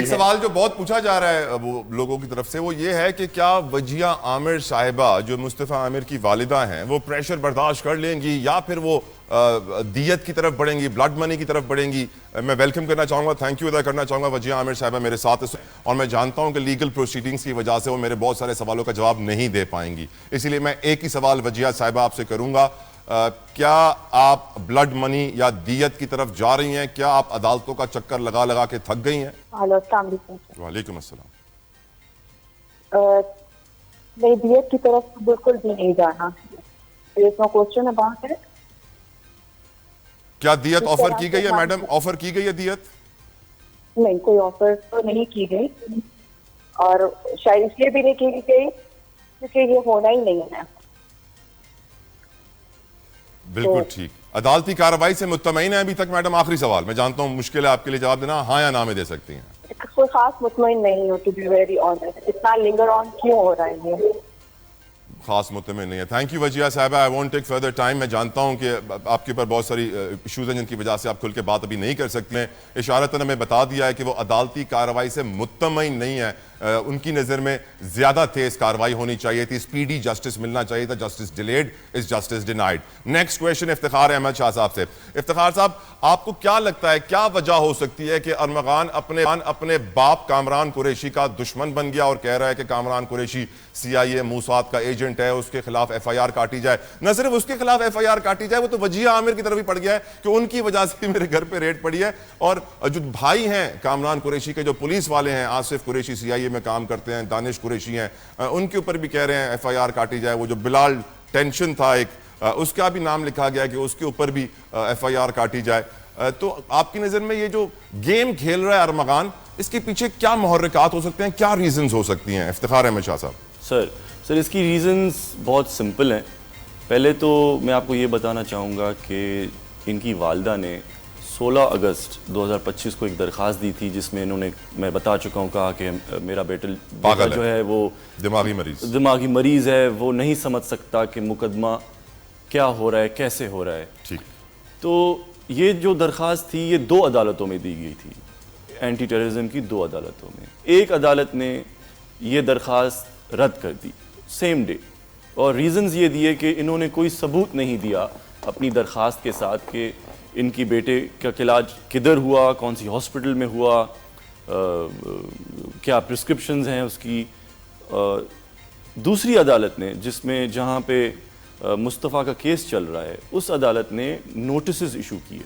سوال جو بہت پوچھا جا رہا ہے وہ لوگوں کی طرف سے وہ یہ ہے کہ کیا وجیہ عامر صاحبہ جو مصطفیٰ عامر کی والدہ ہیں وہ پریشر برداشت کر لیں گی یا پھر وہ دیت کی طرف بڑھیں گی, بلڈ منی کی طرف بڑھیں گی؟ میں ویلکم کرنا چاہوں گا, تھینک یو ادا کرنا چاہوں گا وجیہ عامر صاحبہ میرے ساتھ, اور میں جانتا ہوں کہ لیگل پروسیڈنگز کی وجہ سے وہ میرے بہت سارے سوالوں کا جواب نہیں دے پائیں گی, اسی لیے میں ایک ہی سوال وجیہ صاحبہ آپ سے کروں گا. کیا آپ بلڈ منی یا دیت کی طرف جا رہی ہیں؟ کیا آپ عدالتوں کا چکر لگا لگا کے تھک گئی ہیں؟ السلام علیکم. وعلیکم السلام. نہیں, دیت کی طرف بالکل بھی نہیں جانا. Question about it. کیا دیت آفر کی گئی ہے میڈم؟ آفر کی گئی ہے دیت؟ نہیں, کوئی آفر تو نہیں کی گئی, اور شاید اس لیے بھی نہیں کی گئی کیونکہ یہ ہونا ہی نہیں ہے. بالکل ٹھیک. عدالتی کارروائی سے مطمئن ہے ابھی تک میڈم؟ آخری سوال, میں جانتا ہوں مشکل ہے آپ کے لیے جواب دینا, ہاں یا نہ میں دے سکتی ہیں. کوئی خاص مطمئن نہیں ہو, ٹو بی ویری آنیسٹ. اتنا لنگر آن کیوں ہو رہا ہے یہ؟ خاص مطمئن نہیں ہے. تھینک یو وجیہ صاحبہ, I won't take further time. میں جانتا ہوں کہ آپ کے اوپر بہت ساری ایشوز ہیں جن کی وجہ سے آپ کھل کے بات ابھی نہیں کر سکتے ہیں. اشارتاً ہمیں بتا دیا ہے کہ وہ عدالتی کارروائی سے مطمئن نہیں ہے. ان کی نظر میں زیادہ تیز کارروائی ہونی چاہیے تھی, اسپیڈی جسٹس ملنا چاہیے تھا. Justice delayed is justice denied. Next question Iftikhar Ahmed Shah صاحب سے. افتخار صاحب, آپ کو کیا لگتا ہے کیا وجہ ہو سکتی ہے کہ ارمغان اپنے باپ کامران قریشی کا دشمن بن گیا اور کہہ رہا ہے کہ کامران قریشی CIA موساد کا ایجنٹ ہے, اس کے خلاف FIR کاٹی جائے؟ نہ صرف اس کے خلاف FIR کاٹی جائے, وہ تو وجیہ عامر کی طرف ہی پڑ گیا ہے کہ ان کی وجہ سے میرے گھر پہ ریڈ پڑی ہے. اور جو بھائی ہیں کامران قریشی کے, جو پولیس والے ہیں, آصف قریشی CIA میں کام کرتے ہیں, دانش قریشی ہیں, ان کے اوپر بھی کہہ رہے ہیں FIR کاٹی جائے. وہ جو بلال ٹینشن تھا ایک, اس کا بھی نام لکھا گیا کہ اس کے اوپر بھی FIR کاٹی جائے. تو آپ کی نظر میں یہ جو گیم کھیل رہا ہے ارمغان, اس کے پیچھے کیا محرکات ہو سکتے ہیں, کیا ریزنز ہو سکتی ہیں؟ افتخار احمد شاہ صاحب. سر اس کی ریزنز بہت سمپل ہیں. پہلے تو میں آپ کو یہ بتانا چاہوں گا کہ ان کی والدہ نے 16 اگست 2025 کو ایک درخواست دی تھی جس میں انہوں نے, میں بتا چکا ہوں, کہا کہ میرا بیٹا جو ہے وہ دماغی مریض ہے, وہ نہیں سمجھ سکتا کہ مقدمہ کیا ہو رہا ہے, کیسے ہو رہا ہے. ٹھیک. تو یہ جو درخواست تھی یہ 2 عدالتوں میں دی گئی تھی, اینٹی ٹیررزم کی 2 عدالتوں میں. ایک عدالت نے یہ درخواست رد کر دی سیم ڈے, اور ریزنز یہ دیے کہ انہوں نے کوئی ثبوت نہیں دیا اپنی درخواست کے ساتھ کہ ان کی بیٹے کا علاج کدھر ہوا, کون سی ہاسپٹل میں ہوا, کیا پرسکرپشنز ہیں اس کی. دوسری عدالت نے, جس میں جہاں پہ مصطفیٰ کا کیس چل رہا ہے, اس عدالت نے نوٹسز ایشو کیے.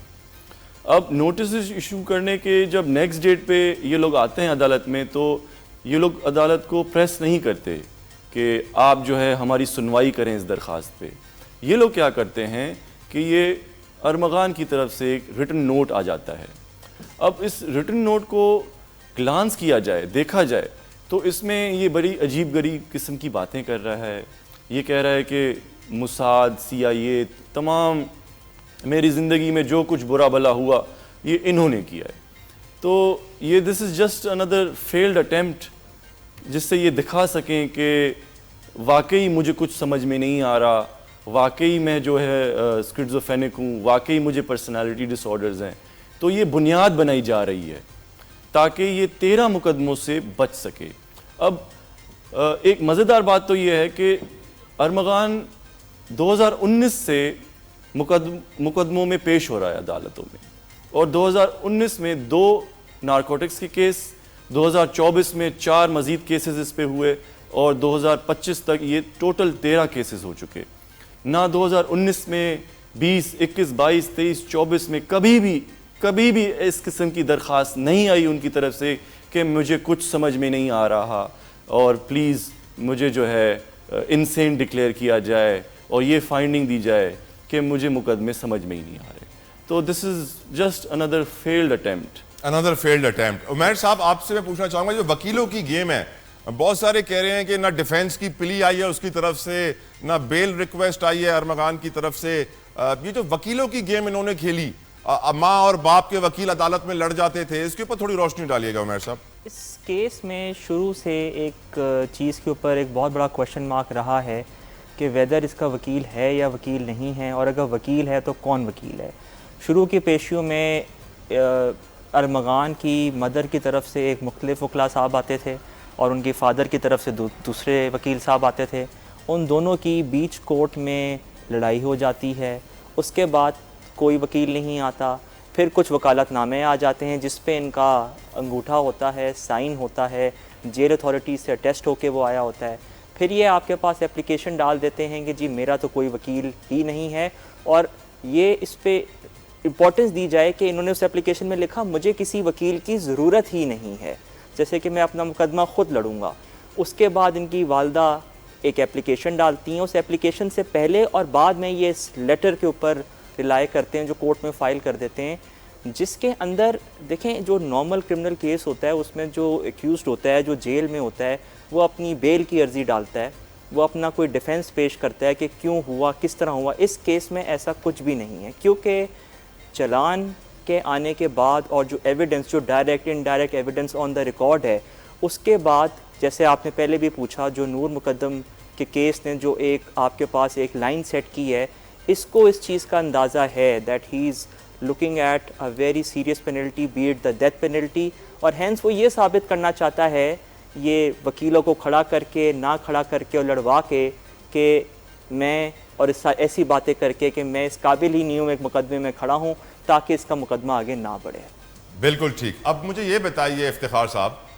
اب نوٹسز ایشو کرنے کے جب نیکسٹ ڈیٹ پہ یہ لوگ آتے ہیں عدالت میں, تو یہ لوگ عدالت کو پریس نہیں کرتے کہ آپ جو ہے ہماری سنوائی کریں اس درخواست پہ. یہ لوگ کیا کرتے ہیں کہ یہ ارمغان کی طرف سے ایک ریٹن نوٹ آ جاتا ہے. اب اس ریٹن نوٹ کو گلانس کیا جائے, دیکھا جائے, تو اس میں یہ بڑی عجیب غریب قسم کی باتیں کر رہا ہے. یہ کہہ رہا ہے کہ موساد, CIA, تمام میری زندگی میں جو کچھ برا بھلا ہوا یہ انہوں نے کیا ہے. تو یہ this is just under field attempt جس سے یہ دکھا سکیں کہ واقعی مجھے کچھ سمجھ میں نہیں آ رہا, واقعی میں جو ہے اسکیزوفرینک ہوں, واقعی مجھے پرسنالٹی ڈس آرڈرز ہیں. تو یہ بنیاد بنائی جا رہی ہے تاکہ یہ 13 مقدموں سے بچ سکے. اب ایک مزیدار بات تو یہ ہے کہ ارمغان 2019 سے مقدموں میں پیش ہو رہا ہے عدالتوں میں, اور 2019 میں 2 نارکوٹکس کے کیس, 2024 میں 4 مزید کیسز اس پہ ہوئے, اور 2025 تک یہ ٹوٹل 13 کیسز ہو چکے. نہ 2019 میں 20, 21, 22, 23, 24 میں کبھی بھی اس قسم کی درخواست نہیں آئی ان کی طرف سے کہ مجھے کچھ سمجھ میں نہیں آ رہا اور پلیز مجھے جو ہے انسین ڈکلیئر کیا جائے اور یہ فائنڈنگ دی جائے کہ مجھے مقدمے سمجھ میں ہی نہیں آ رہے. تو this is just under field attempt. Umair صاحب, آپ سے میں پوچھنا چاہوں گا, جو وکیلوں کی گیم ہے, بہت سارے کہہ رہے ہیں کہ نہ ڈیفینس کی پلی آئی ہے اس کی طرف سے, نہ بیل ریکویسٹ آئی ہے ارمغان کی طرف سے. یہ جو وکیلوں کی گیم انہوں نے کھیلی, ماں اور باپ کے وکیل عدالت میں لڑ جاتے تھے, اس کے اوپر تھوڑی روشنی ڈالیے گا عمیر صاحب. اس کیس میں شروع سے ایک چیز کے اوپر ایک بہت بڑا کویشچن مارک رہا ہے کہ ویدر اس کا وکیل ہے یا وکیل نہیں ہے, اور اگر وکیل ہے تو کون وکیل ہے. شروع کی پیشیوں میں ارمغان کی مدر کی طرف سے ایک مختلف وکلاء صاحب آتے تھے اور ان کی فادر کی طرف سے دوسرے وکیل صاحب آتے تھے. ان دونوں کی بیچ کورٹ میں لڑائی ہو جاتی ہے. اس کے بعد کوئی وکیل نہیں آتا. پھر کچھ وکالت نامے آ جاتے ہیں جس پہ ان کا انگوٹھا ہوتا ہے, سائن ہوتا ہے, جیل اتھارٹی سے اٹیسٹ ہو کے وہ آیا ہوتا ہے. پھر یہ آپ کے پاس اپلیکیشن ڈال دیتے ہیں کہ جی میرا تو کوئی وکیل ہی نہیں ہے. اور یہ اس پہ امپورٹنس دی جائے کہ انہوں نے اس اپلیکیشن میں لکھا مجھے کسی وکیل کی ضرورت ہی نہیں ہے, جیسے کہ میں اپنا مقدمہ خود لڑوں گا. اس کے بعد ان کی والدہ ایک اپلیکیشن ڈالتی ہیں. اس اپلیکیشن سے پہلے اور بعد میں یہ اس لیٹر کے اوپر رلائے کرتے ہیں جو کورٹ میں فائل کر دیتے ہیں, جس کے اندر دیکھیں جو نارمل کرمنل کیس ہوتا ہے اس میں جو ایکیوزڈ ہوتا ہے, جو جیل میں ہوتا ہے, وہ اپنی بیل کی عرضی ڈالتا ہے, وہ اپنا کوئی ڈیفینس پیش کرتا ہے کہ کیوں ہوا, کس طرح ہوا. اس کیس میں ایسا کچھ بھی نہیں ہے, کیونکہ چلان کے آنے کے بعد اور جو ایویڈنس, جو direct indirect evidence on the record ہے, اس کے بعد جیسے آپ نے پہلے بھی پوچھا جو نور مقدم کے کیس نے جو ایک آپ کے پاس ایک لائن سیٹ کی ہے, اس کو اس چیز کا اندازہ ہے that he is looking at a very serious penalty be it the death penalty. اور ہینس وہ یہ ثابت کرنا چاہتا ہے یہ وکیلوں کو کھڑا کر کے, نہ کھڑا کر کے اور لڑوا کے, کہ میں اور ایسی باتیں کر کے کہ میں اس قابل ہی نہیں ہوں ایک مقدمے میں کھڑا ہوں, تاکہ اس کا مقدمہ آگے نہ بڑھے. بالکل ٹھیک. اب مجھے یہ بتائیے افتخار صاحب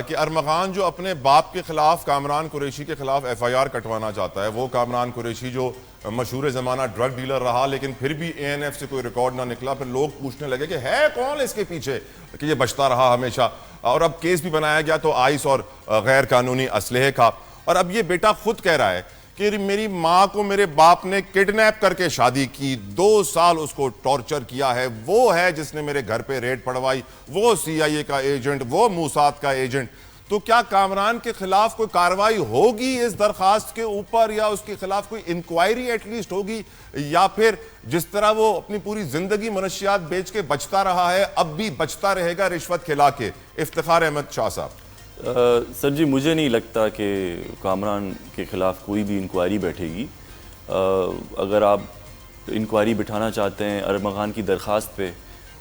کہ ارمغان جو اپنے باپ کے خلاف کامران قریشی کے خلاف ایف آئی آر کٹوانا چاہتا ہے, وہ کامران قریشی جو مشہور زمانہ ڈرگ ڈیلر رہا لیکن پھر بھی اے این ایف سے کوئی ریکارڈ نہ نکلا, پھر لوگ پوچھنے لگے کہ ہے کون اس کے پیچھے کہ یہ بچتا رہا ہمیشہ, اور اب کیس بھی بنایا گیا تو آئس اور غیر قانونی اسلحے کا. اور اب یہ بیٹا خود کہہ رہا ہے کہ میری ماں کو میرے باپ نے کڈنیپ کر کے شادی کی, 2 سال اس کو ٹارچر کیا ہے, وہ ہے جس نے میرے گھر پہ ریڈ پڑوائی, وہ سی آئی اے کا ایجنٹ, وہ موساد کا ایجنٹ. تو کیا کامران کے خلاف کوئی کارروائی ہوگی اس درخواست کے اوپر, یا اس کے خلاف کوئی انکوائری ایٹ لیسٹ ہوگی, یا پھر جس طرح وہ اپنی پوری زندگی منشیات بیچ کے بچتا رہا ہے اب بھی بچتا رہے گا رشوت کھلا کے؟ افتخار احمد شاہ صاحب. سر جی, مجھے نہیں لگتا کہ کامران کے خلاف کوئی بھی انکوائری بیٹھے گی. اگر آپ انکوائری بٹھانا چاہتے ہیں ارمغان کی درخواست پہ,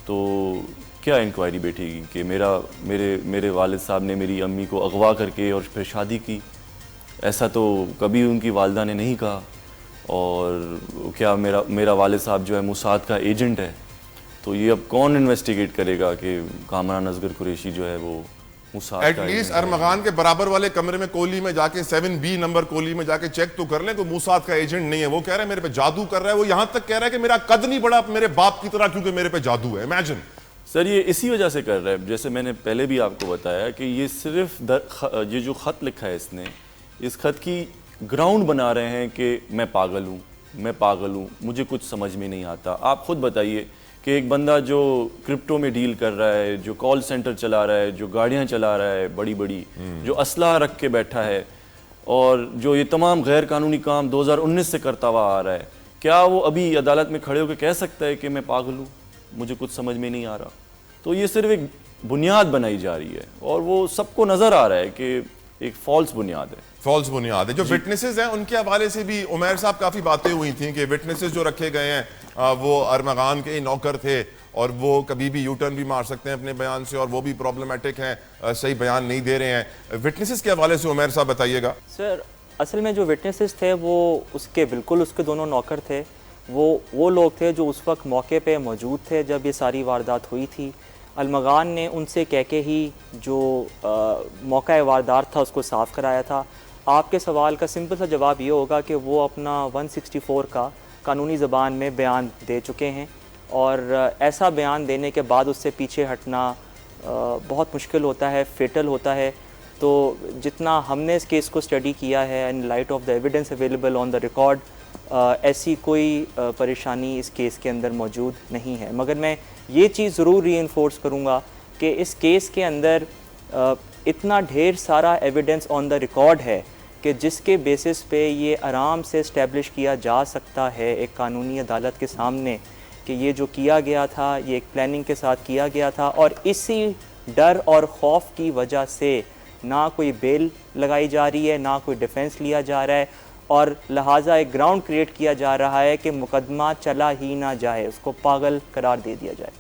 تو کیا انکوائری بیٹھے گی کہ میرے والد صاحب نے میری امی کو اغوا کر کے اور پھر شادی کی؟ ایسا تو کبھی ان کی والدہ نے نہیں کہا. اور کیا میرا والد صاحب جو ہے موساد کا ایجنٹ ہے؟ تو یہ اب کون انویسٹیگیٹ کرے گا کہ کامران اصغر قریشی جو ہے وہ موساد کا ایٹ لیسٹ ارمغان کے برابر والے کمرے میں کولی میں جا کے 7B نمبر کولی میں جا کے چیک تو کر لیں کہ موساد کا ایجنٹ نہیں ہے. وہ کہہ رہا ہے میرے پہ جادو کر رہا ہے, وہ یہاں تک کہہ رہا ہے کہ میرا قد نہیں بڑا میرے باپ کی طرح کیونکہ میرے پہ جادو ہے. امیجن سر, یہ اسی وجہ سے کر رہا ہے, جیسے میں نے پہلے بھی آپ کو بتایا کہ یہ صرف یہ جو خط لکھا ہے اس نے, اس خط کی گراؤنڈ بنا رہے ہیں کہ میں پاگل ہوں, مجھے کچھ سمجھ میں نہیں آتا. آپ خود بتائیے کہ ایک بندہ جو کرپٹو میں ڈیل کر رہا ہے, جو کال سینٹر چلا رہا ہے, جو گاڑیاں چلا رہا ہے بڑی بڑی, جو اسلحہ رکھ کے بیٹھا ہے, اور جو یہ تمام غیر قانونی کام 2019 سے کرتا ہوا آ رہا ہے, کیا وہ ابھی عدالت میں کھڑے ہو کے کہہ سکتا ہے کہ میں پاگل ہوں, مجھے کچھ سمجھ میں نہیں آ رہا؟ تو یہ صرف ایک بنیاد بنائی جا رہی ہے, اور وہ سب کو نظر آ رہا ہے کہ ایک فالس بنیاد ہے. فالس بنیاد ہے. جو وٹنسز ہیں ان کے حوالے سے بھی عمیر صاحب کافی باتیں ہوئی تھیں کہ وٹنسز جو رکھے گئے ہیں وہ ارمغان کے نوکر تھے, اور وہ کبھی بھی یو ٹرن بھی مار سکتے ہیں اپنے بیان سے, اور وہ بھی پرابلمٹک ہیں, صحیح بیان نہیں دے رہے ہیں. وٹنسز کے حوالے سے عمیر صاحب بتائیے گا. سر اصل میں جو وٹنسز تھے وہ اس کے بالکل اس کے دونوں نوکر تھے. وہ لوگ تھے جو اس وقت موقع پہ موجود تھے جب یہ ساری واردات ہوئی تھی. ارمغان نے ان سے کہہ کے ہی جو موقع واردات تھا اس کو صاف کرایا تھا. آپ کے سوال کا سمپل سا جواب یہ ہوگا کہ وہ اپنا 164 کا قانونی زبان میں بیان دے چکے ہیں, اور ایسا بیان دینے کے بعد اس سے پیچھے ہٹنا بہت مشکل ہوتا ہے, فیٹل ہوتا ہے. تو جتنا ہم نے اس کیس کو اسٹڈی کیا ہے in light of the evidence available on the record, ایسی کوئی پریشانی اس کیس کے اندر موجود نہیں ہے. مگر میں یہ چیز ضرور ری انفورس کروں گا کہ اس کیس کے اندر اتنا ڈھیر سارا ایویڈنس آن دا ریکارڈ ہے کہ جس کے بیسس پہ یہ آرام سے اسٹیبلش کیا جا سکتا ہے ایک قانونی عدالت کے سامنے کہ یہ جو کیا گیا تھا یہ ایک پلاننگ کے ساتھ کیا گیا تھا, اور اسی ڈر اور خوف کی وجہ سے نہ کوئی بیل لگائی جا رہی ہے, نہ کوئی ڈیفینس لیا جا رہا ہے, اور لہٰذا ایک گراؤنڈ کریٹ کیا جا رہا ہے کہ مقدمہ چلا ہی نہ جائے, اس کو پاگل قرار دے دیا جائے.